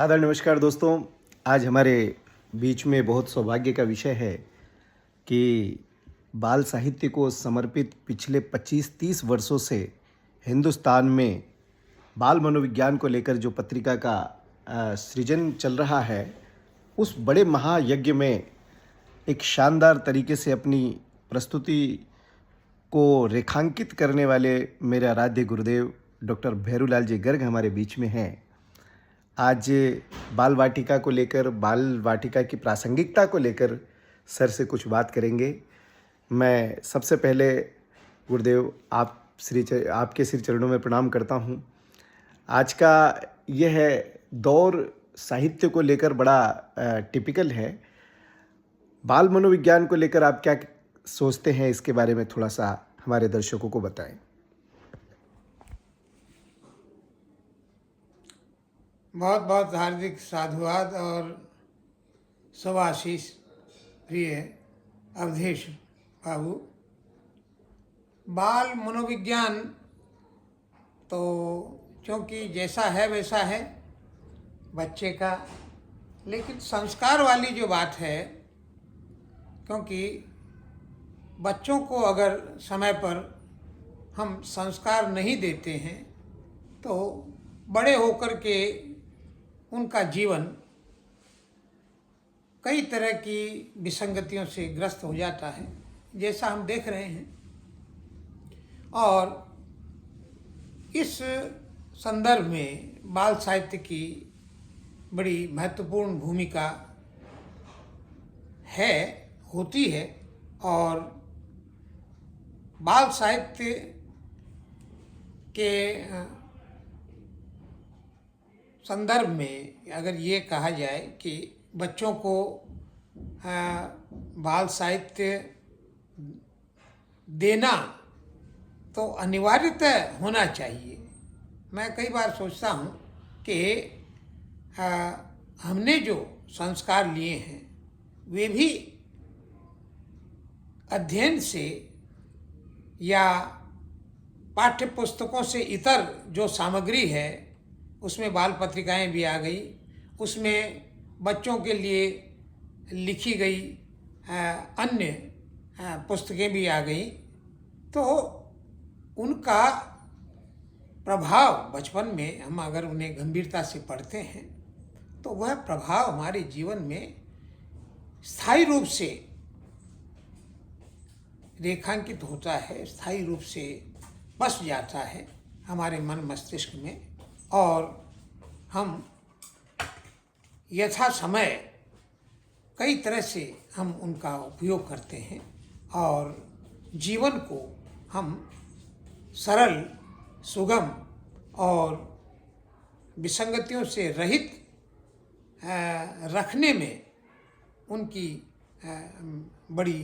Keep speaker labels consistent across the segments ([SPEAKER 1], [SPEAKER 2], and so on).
[SPEAKER 1] आदाब नमस्कार दोस्तों। आज हमारे बीच में बहुत सौभाग्य का विषय है कि बाल साहित्य को समर्पित पिछले 25-30 वर्षों से हिंदुस्तान में बाल मनोविज्ञान को लेकर जो पत्रिका का सृजन चल रहा है, उस बड़े महायज्ञ में एक शानदार तरीके से अपनी प्रस्तुति को रेखांकित करने वाले मेरे आराध्य गुरुदेव डॉक्टर भैरूलाल जी गर्ग हमारे बीच में हैं। आज बाल वाटिका को लेकर, बाल वाटिका की प्रासंगिकता को लेकर सर से कुछ बात करेंगे। मैं सबसे पहले गुरुदेव आपके श्री चरणों में प्रणाम करता हूँ। आज का यह दौर साहित्य को लेकर बड़ा टिपिकल है। बाल मनोविज्ञान को लेकर आप क्या सोचते हैं, इसके बारे में थोड़ा सा हमारे दर्शकों को बताएं।
[SPEAKER 2] बहुत बहुत हार्दिक साधुवाद और शुभाशीष प्रिय अवधेश बाबू। बाल मनोविज्ञान तो क्योंकि जैसा है वैसा है बच्चे का, लेकिन संस्कार वाली जो बात है, क्योंकि बच्चों को अगर समय पर हम संस्कार नहीं देते हैं तो बड़े होकर के उनका जीवन कई तरह की विसंगतियों से ग्रस्त हो जाता है, जैसा हम देख रहे हैं। और इस संदर्भ में बाल साहित्य की बड़ी महत्वपूर्ण भूमिका होती है। और बाल साहित्य के संदर्भ में अगर ये कहा जाए कि बच्चों को बाल साहित्य देना तो अनिवार्यतः होना चाहिए। मैं कई बार सोचता हूँ कि हमने जो संस्कार लिए हैं वे भी अध्ययन से या पाठ्य पुस्तकों से इतर जो सामग्री है उसमें बाल पत्रिकाएं भी आ गई, उसमें बच्चों के लिए लिखी गई अन्य पुस्तकें भी आ गई, तो उनका प्रभाव बचपन में हम अगर उन्हें गंभीरता से पढ़ते हैं तो वह प्रभाव हमारे जीवन में स्थायी रूप से रेखांकित होता है, स्थायी रूप से बस जाता है हमारे मन मस्तिष्क में। और हम यथा समय कई तरह से हम उनका उपयोग करते हैं और जीवन को हम सरल, सुगम और विसंगतियों से रहित रखने में उनकी बड़ी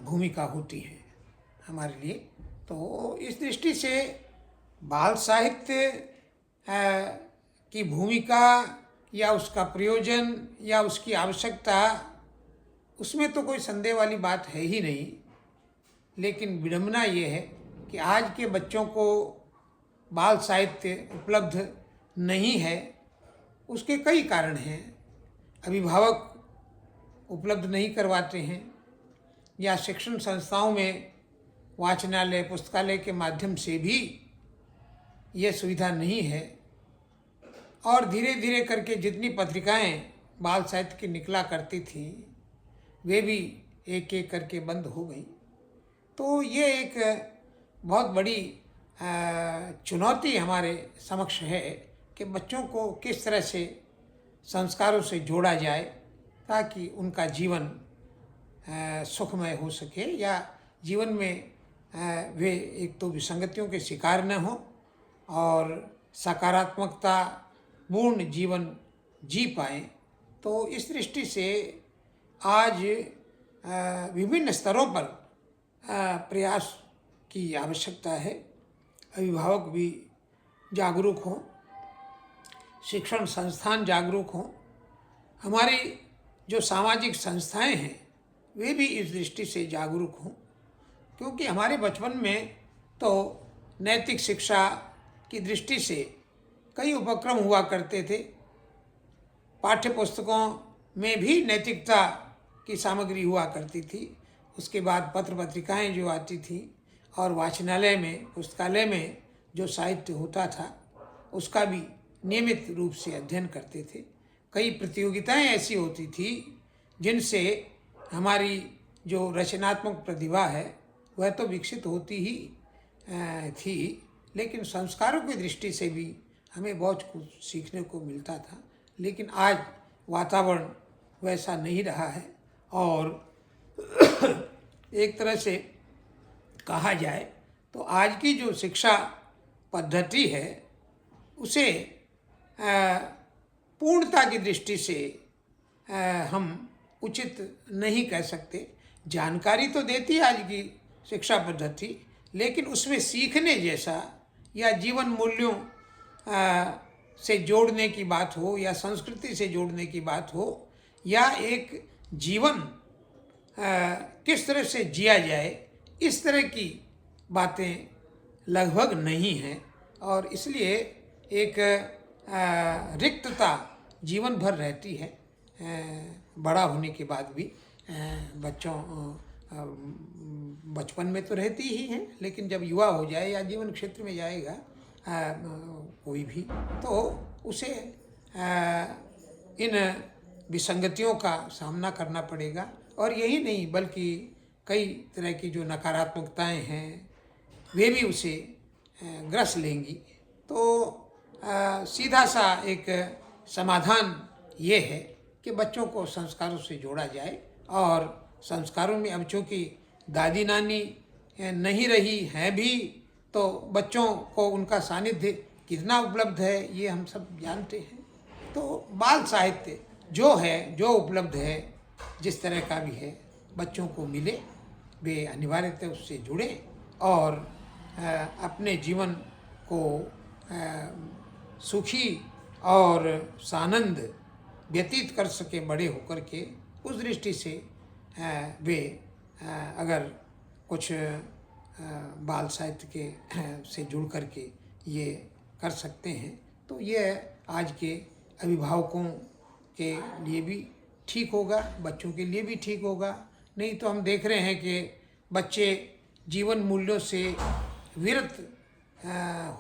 [SPEAKER 2] भूमिका होती है हमारे लिए। तो इस दृष्टि से बाल साहित्य की भूमिका या उसका प्रयोजन या उसकी आवश्यकता, उसमें तो कोई संदेह वाली बात है ही नहीं। लेकिन विडंबना ये है कि आज के बच्चों को बाल साहित्य उपलब्ध नहीं है। उसके कई कारण हैं। अभिभावक उपलब्ध नहीं करवाते हैं, या शिक्षण संस्थाओं में वाचनालय, पुस्तकालय के माध्यम से भी ये सुविधा नहीं है। और धीरे धीरे करके जितनी पत्रिकाएं बाल साहित्य की निकला करती थी वे भी एक एक करके बंद हो गई। तो ये एक बहुत बड़ी चुनौती हमारे समक्ष है कि बच्चों को किस तरह से संस्कारों से जोड़ा जाए ताकि उनका जीवन सुखमय हो सके, या जीवन में वे एक तो विसंगतियों के शिकार न हो और सकारात्मकता पूर्ण जीवन जी पाएँ। तो इस दृष्टि से आज विभिन्न स्तरों पर प्रयास की आवश्यकता है। अभिभावक भी जागरूक हों, शिक्षण संस्थान जागरूक हों, हमारी जो सामाजिक संस्थाएं हैं वे भी इस दृष्टि से जागरूक हों, क्योंकि हमारे बचपन में तो नैतिक शिक्षा की दृष्टि से कई उपक्रम हुआ करते थे पाठ्य पुस्तकों में भी नैतिकता की सामग्री हुआ करती थी। उसके बाद पत्र पत्रिकाएं जो आती थी और वाचनालय में, पुस्तकालय में जो साहित्य होता था उसका भी नियमित रूप से अध्ययन करते थे। कई प्रतियोगिताएं ऐसी होती थी जिनसे हमारी जो रचनात्मक प्रतिभा है वह तो विकसित होती ही थी, लेकिन संस्कारों की दृष्टि से भी हमें बहुत कुछ सीखने को मिलता था। लेकिन आज वातावरण वैसा नहीं रहा है और एक तरह से कहा जाए तो आज की जो शिक्षा पद्धति है उसे पूर्णता की दृष्टि से हम उचित नहीं कह सकते। जानकारी तो देती है आज की शिक्षा पद्धति, लेकिन उसमें सीखने जैसा या जीवन मूल्यों से जोड़ने की बात हो या संस्कृति से जोड़ने की बात हो या एक जीवन किस तरह से जिया जाए, इस तरह की बातें लगभग नहीं हैं और इसलिए एक रिक्तता जीवन भर रहती है। बड़ा होने के बाद भी बच्चों बचपन में तो रहती ही हैं, लेकिन जब युवा हो जाए या जीवन क्षेत्र में जाएगा कोई भी, तो उसे इन विसंगतियों का सामना करना पड़ेगा। और यही नहीं बल्कि कई तरह की जो नकारात्मकताएं हैं वे भी उसे ग्रस लेंगी। तो सीधा सा एक समाधान ये है कि बच्चों को संस्कारों से जोड़ा जाए और संस्कारों में अब चूँकि दादी नानी नहीं रही हैं भी तो बच्चों को उनका सानिध्य कितना उपलब्ध है ये हम सब जानते हैं। तो बाल साहित्य जो है, जो उपलब्ध है, जिस तरह का भी है, बच्चों को मिले, वे अनिवार्यतः उससे जुड़े और अपने जीवन को सुखी और सानंद व्यतीत कर सके बड़े होकर के। उस दृष्टि से वे अगर कुछ बाल साहित्य के से जुड़ कर के ये कर सकते हैं तो ये आज के अभिभावकों के लिए भी ठीक होगा, बच्चों के लिए भी ठीक होगा। नहीं तो हम देख रहे हैं कि बच्चे जीवन मूल्यों से विरत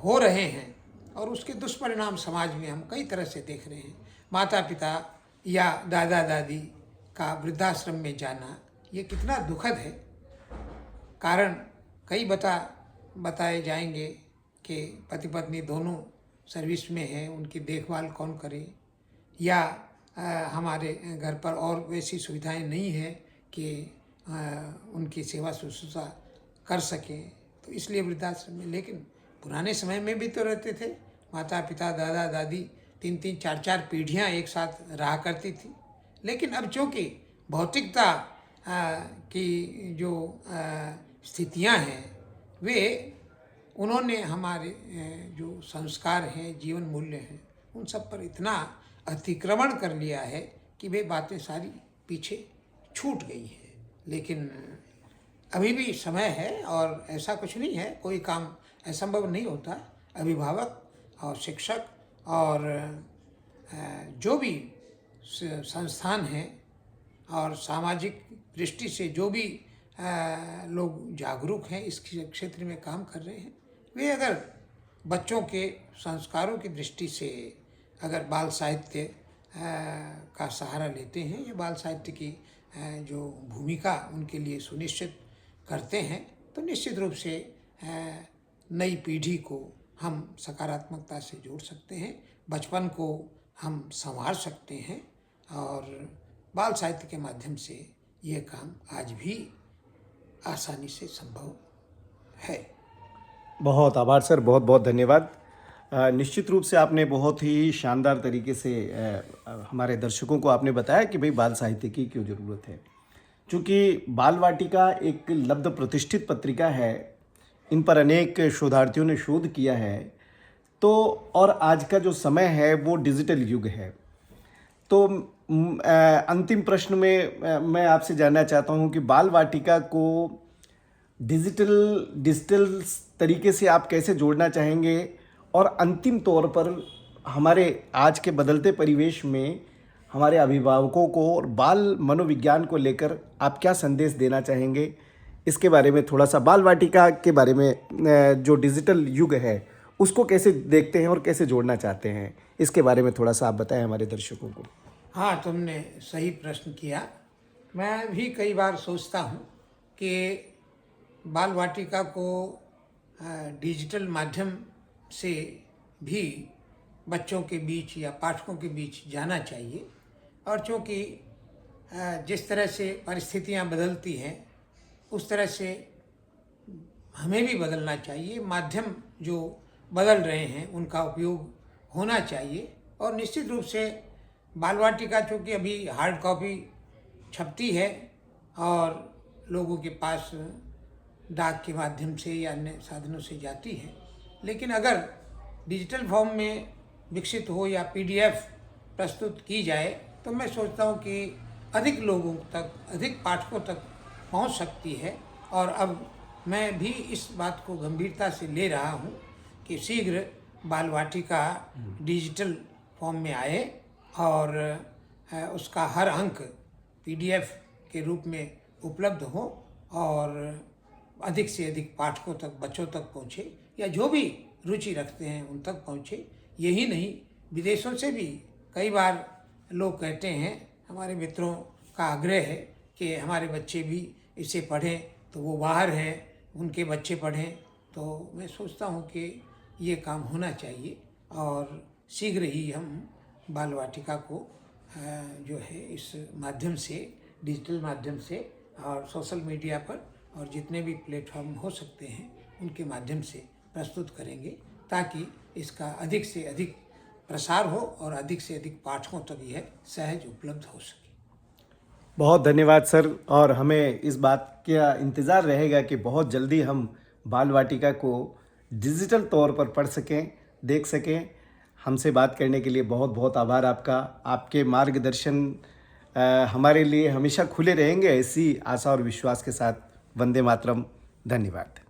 [SPEAKER 2] हो रहे हैं और उसके दुष्परिणाम समाज में हम कई तरह से देख रहे हैं। माता पिता या दादा दादी का वृद्धाश्रम में जाना ये कितना दुखद है। कारण कई बताए जाएंगे कि पति पत्नी दोनों सर्विस में हैं, उनकी देखभाल कौन करे, या हमारे घर पर और वैसी सुविधाएं नहीं है कि उनकी सेवा शुश्रूषा कर सकें, तो इसलिए वृद्धाश्रम में। लेकिन पुराने समय में भी तो रहते थे, माता पिता दादा दादी 3-3 4-4 पीढ़ियाँ एक साथ रहा करती थी। लेकिन अब चूँकि भौतिकता की जो स्थितियाँ हैं वे उन्होंने हमारे जो संस्कार हैं, जीवन मूल्य हैं, उन सब पर इतना अतिक्रमण कर लिया है कि वे बातें सारी पीछे छूट गई हैं। लेकिन अभी भी समय है और ऐसा कुछ नहीं है, कोई काम असंभव नहीं होता। अभिभावक और शिक्षक और जो भी संस्थान हैं और सामाजिक दृष्टि से जो भी लोग जागरूक हैं, इस क्षेत्र में काम कर रहे हैं, वे अगर बच्चों के संस्कारों की दृष्टि से अगर बाल साहित्य का सहारा लेते हैं या बाल साहित्य की जो भूमिका उनके लिए सुनिश्चित करते हैं, तो निश्चित रूप से नई पीढ़ी को हम सकारात्मकता से जोड़ सकते हैं, बचपन को हम संवार सकते हैं और बाल साहित्य के माध्यम से ये काम आज भी आसानी से संभव है।
[SPEAKER 1] बहुत आभार सर, बहुत बहुत धन्यवाद। निश्चित रूप से आपने बहुत ही शानदार तरीके से हमारे दर्शकों को आपने बताया कि भाई बाल साहित्य की क्यों ज़रूरत है। चूँकि बाल वाटिका एक लब्ध प्रतिष्ठित पत्रिका है, इन पर अनेक शोधार्थियों ने शोध किया है, तो और आज का जो समय है वो डिजिटल युग है। तो अंतिम प्रश्न में मैं आपसे जानना चाहता हूँ कि बाल वाटिका को डिजिटल तरीके से आप कैसे जोड़ना चाहेंगे और अंतिम तौर पर हमारे आज के बदलते परिवेश में हमारे अभिभावकों को और बाल मनोविज्ञान को लेकर आप क्या संदेश देना चाहेंगे? इसके बारे में थोड़ा सा, बाल वाटिका के बारे में जो डिजिटल युग है उसको कैसे देखते हैं और कैसे जोड़ना चाहते हैं, इसके बारे में थोड़ा सा आप बताएं हमारे दर्शकों को।
[SPEAKER 2] हाँ, तुमने सही प्रश्न किया। मैं भी कई बार सोचता हूँ कि बाल वाटिका को डिजिटल माध्यम से भी बच्चों के बीच या पाठकों के बीच जाना चाहिए। और चूँकि जिस तरह से परिस्थितियाँ बदलती हैं उस तरह से हमें भी बदलना चाहिए। माध्यम जो बदल रहे हैं उनका उपयोग होना चाहिए। और निश्चित रूप से बाल वाटिका चूँकि अभी हार्ड कॉपी छपती है और लोगों के पास डाक के माध्यम से या अन्य साधनों से जाती है, लेकिन अगर डिजिटल फॉर्म में विकसित हो या पीडीएफ प्रस्तुत की जाए तो मैं सोचता हूँ कि अधिक लोगों तक, अधिक पाठकों तक पहुँच सकती है। और अब मैं भी इस बात को गंभीरता से ले रहा हूँ कि शीघ्र बाल वाटिका डिजिटल फॉर्म में आए और उसका हर अंक पीडीएफ के रूप में उपलब्ध हो और अधिक से अधिक पाठकों तक, बच्चों तक पहुँचे या जो भी रुचि रखते हैं उन तक पहुँचे। यही नहीं, विदेशों से भी कई बार लोग कहते हैं, हमारे मित्रों का आग्रह है कि हमारे बच्चे भी इसे पढ़ें, तो वो बाहर हैं, उनके बच्चे पढ़ें। तो मैं सोचता हूँ कि ये काम होना चाहिए और शीघ्र ही हम बाल वाटिका को जो है इस माध्यम से, डिजिटल माध्यम से और सोशल मीडिया पर और जितने भी प्लेटफॉर्म हो सकते हैं उनके माध्यम से प्रस्तुत करेंगे, ताकि इसका अधिक से अधिक प्रसार हो और अधिक से अधिक पाठकों तक यह सहज उपलब्ध हो सके।
[SPEAKER 1] बहुत धन्यवाद सर, और हमें इस बात का इंतज़ार रहेगा कि बहुत जल्दी हम बाल वाटिका को डिजिटल तौर पर पढ़ सकें, देख सकें। हमसे बात करने के लिए बहुत बहुत आभार आपका। आपके मार्गदर्शन हमारे लिए हमेशा खुले रहेंगे, ऐसी आशा और विश्वास के साथ। वंदे मातरम। धन्यवाद।